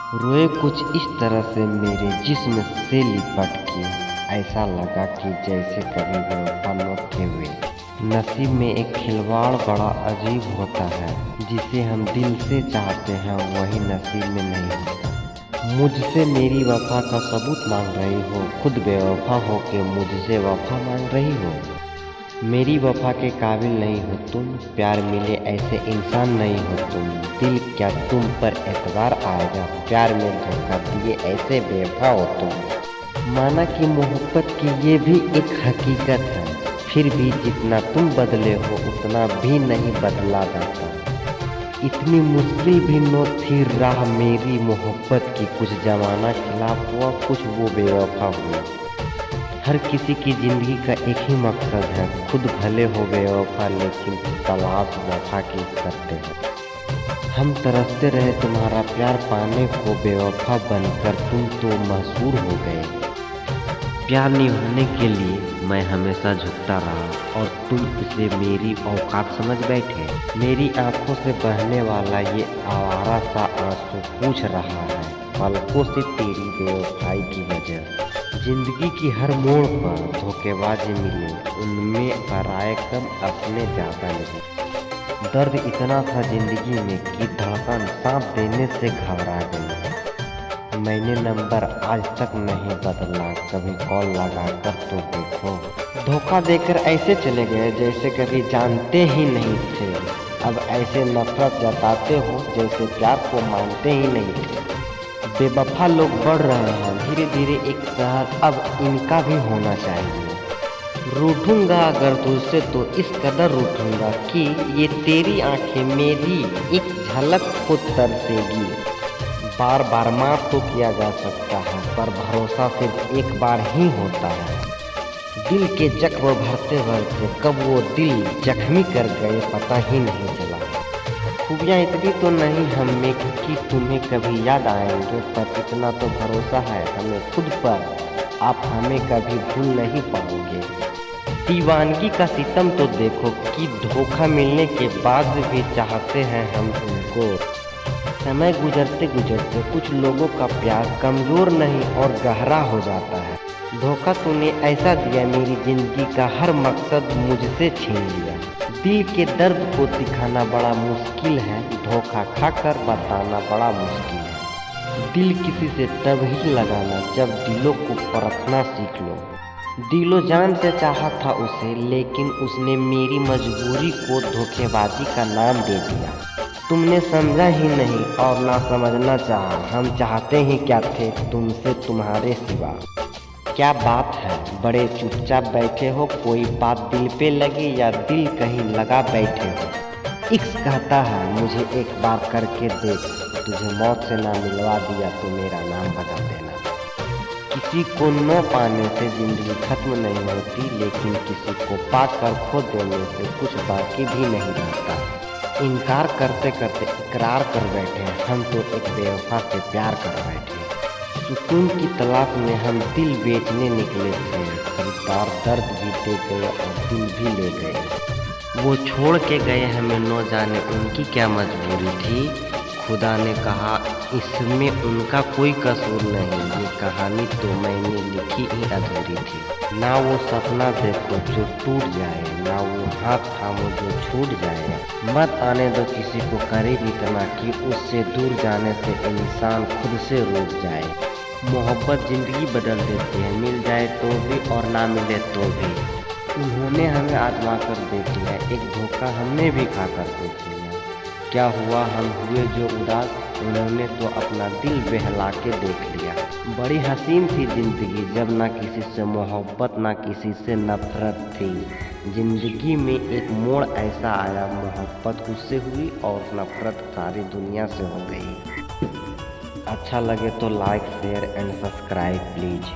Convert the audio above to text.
रोए कुछ इस तरह से मेरे जिस्म से लिपट के, ऐसा लगा कि जैसे कभी बेवफा न थे हुए। नसीब में एक खिलवाड़ बड़ा अजीब होता है, जिसे हम दिल से चाहते हैं वही नसीब में नहीं होता। मुझसे मेरी वफा का सबूत मांग रही हो, खुद बेवफा हो के मुझसे वफा मांग रही हो। मेरी वफा के काबिल नहीं हो तुम, प्यार मिले ऐसे इंसान नहीं हो तुम। दिल क्या तुम पर एतबार आएगा, प्यार में धोखा दिए ऐसे बेवफा हो तुम। माना कि मोहब्बत की ये भी एक हकीकत है, फिर भी जितना तुम बदले हो उतना भी नहीं बदला जाता। इतनी मुश्किल भी न थी राह मेरी मोहब्बत की, कुछ जमाना खिलाफ हुआ कुछ वो बेवफा हुआ। हर किसी की ज़िंदगी का एक ही मकसद है, खुद भले हो बेवफा लेकिन तलाश वफा की करते हैं। हम तरसते रहे तुम्हारा प्यार पाने को, बेवफा बनकर तुम तो मशहूर हो गए। प्यार निभाने के लिए मैं हमेशा झुकता रहा और तुम इसे मेरी औकात समझ बैठे। मेरी आंखों से बहने वाला ये आवारा सा आंसू पूछ रहा है पलकों से तेरी बेवफाई की वजह। जिंदगी की हर मोड़ पर धोखेबाजी मिले, उनमें पराये कम अपने ज़्यादा लगे। दर्द इतना था जिंदगी में कि धड़कन सांस देने से घबरा गई। मैंने नंबर आज तक नहीं बदला, कभी कॉल लगा कर तो देखो। धोखा देकर ऐसे चले गए जैसे कभी जानते ही नहीं थे। अब ऐसे नफरत जताते हो जैसे प्यार को मानते ही नहीं थे। बेवफा लोग बढ़ रहे हैं धीरे धीरे एक शहर, अब इनका भी होना चाहिए। रूठूंगा अगर तुझसे तो इस कदर रूठूंगा कि ये तेरी आंखें मेरी एक झलक को तरसेगी। बार बार माफ तो किया जा सकता है, पर भरोसा सिर्फ एक बार ही होता है। दिल के जख्म भरते भरते कब वो दिल जख्मी कर गए पता ही नहीं चला। खूबियाँ इतनी तो नहीं हम में कि तुम्हें कभी याद आएंगे, पर इतना तो भरोसा है हमें खुद पर, आप हमें कभी भूल नहीं पाओगे। दीवानगी का सितम तो देखो कि धोखा मिलने के बाद भी चाहते हैं हम तुमको। समय गुजरते गुजरते कुछ लोगों का प्यार कमज़ोर नहीं और गहरा हो जाता है। धोखा तूने ऐसा दिया, मेरी ज़िंदगी का हर मकसद मुझसे छीन लिया। दिल के दर्द को दिखाना बड़ा मुश्किल है, धोखा खाकर बताना बड़ा मुश्किल है। दिल किसी से तब ही लगाना जब दिलों को परखना सीख लो। दिलो जान से चाहा था उसे, लेकिन उसने मेरी मजबूरी को धोखेबाजी का नाम दे दिया। तुमने समझा ही नहीं और ना समझना चाहा, हम चाहते ही क्या थे तुमसे तुम्हारे सिवा। क्या बात है बड़े चुपचाप बैठे हो, कोई बात दिल पे लगी या दिल कहीं लगा बैठे हो। इश्क कहता है मुझे एक बार करके देख, तुझे मौत से ना मिलवा दिया तो मेरा नाम बदल देना। किसी को न पाने से जिंदगी खत्म नहीं होती, लेकिन किसी को पाकर खो देने से कुछ बाकी भी नहीं रहता। इनकार करते करते इकरार कर बैठे, हम तो एक बेवफा से प्यार कर बैठे। सुकून की तलाश में हम दिल बेचने निकले थे, खरीदार दर्द भी दे गए और दिल भी ले गए। वो छोड़ के गए हमें न जाने उनकी क्या मजबूरी थी। खुदा ने कहा इसमें उनका कोई कसूर नहीं, ये कहानी तो मैंने लिखी ही अधूरी थी। ना वो सपना देखो जो टूट जाए, ना वो हाथ थामो जो छूट जाए। मत आने दो किसी को करीब इतना कि उससे दूर जाने से इंसान खुद से रूठ जाए। मोहब्बत ज़िंदगी बदल देती है, मिल जाए तो भी और ना मिले तो भी। उन्होंने हमें आजमा कर देख लिया, एक धोखा हमने भी खा कर देख लिया। क्या हुआ हम हुए जो उदास, उन्होंने तो अपना दिल बहला के देख लिया। बड़ी हसीन थी ज़िंदगी जब ना किसी से मोहब्बत ना किसी से नफरत थी। ज़िंदगी में एक मोड़ ऐसा आया, मोहब्बत उससे हुई और नफरत सारी दुनिया से हो गई। अच्छा लगे तो like share and subscribe please.